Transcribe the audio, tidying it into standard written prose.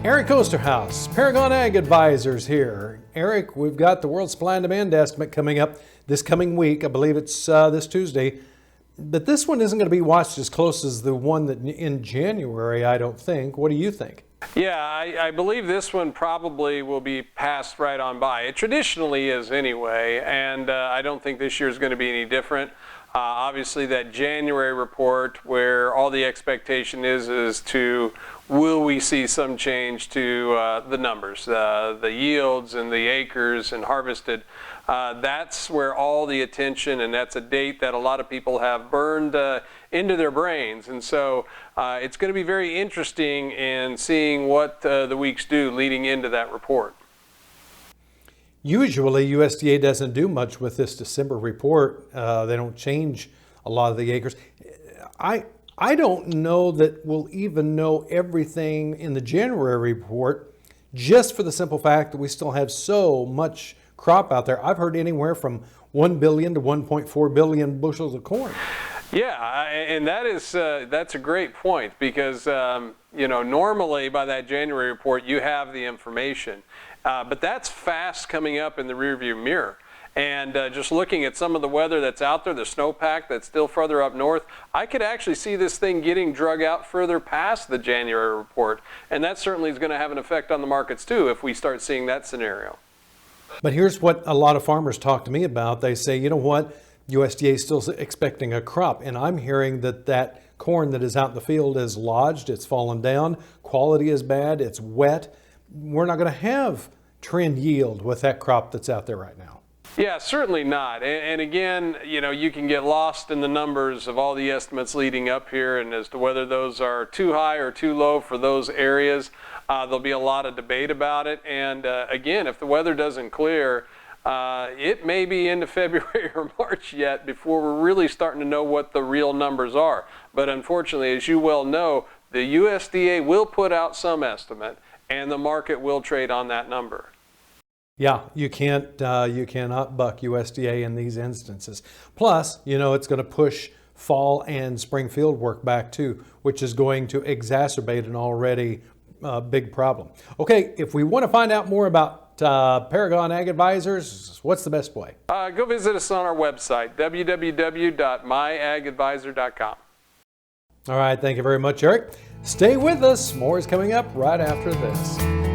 Eric Osterhaus, Paragon Ag Advisors here. Eric, we've got the world supply and demand estimate coming up this coming week. I believe it's this Tuesday. But this one isn't going to be watched as close as the one that in January, I don't think. What do you think? Yeah, I believe this one probably will be passed right on by. It traditionally is anyway, and I don't think this year is going to be any different. Obviously, that January report where all the expectation is to will we see some change to the numbers, the yields and the acres and harvested. That's where all the attention, and that's a date that a lot of people have burned into their brains. And so it's going to be very interesting in seeing what the weeks do leading into that report. Usually USDA doesn't do much with this December report. They don't change a lot of the acres. I don't know that we'll even know everything in the January report, just for the simple fact that we still have so much crop out there. I've heard anywhere from 1 billion to 1.4 billion bushels of corn. Yeah, and that's a great point because normally by that January report you have the information, but that's fast coming up in the rearview mirror. And just looking at some of the weather that's out there, the snowpack that's still further up north, I could actually see this thing getting drug out further past the January report, and that certainly is going to have an effect on the markets too if we start seeing that scenario. But here's what a lot of farmers talk to me about. They say, you know what, USDA is still expecting a crop, and I'm hearing that corn that is out in the field is lodged, it's fallen down, quality is bad, it's wet. We're not going to have trend yield with that crop that's out there right now. Yeah, certainly not. And again, you can get lost in the numbers of all the estimates leading up here, and as to whether those are too high or too low for those areas. There'll be a lot of debate about it. And again, if the weather doesn't clear, it may be into February or March yet before we're really starting to know what the real numbers are. But unfortunately, as you well know, the USDA will put out some estimate, and the market will trade on that number. Yeah, you cannot buck USDA in these instances. Plus, it's going to push fall and spring field work back too, which is going to exacerbate an already big problem. Okay, if we want to find out more about Paragon Ag Advisors, what's the best way? Go visit us on our website, www.myagadvisor.com. All right, thank you very much, Eric. Stay with us. More is coming up right after this.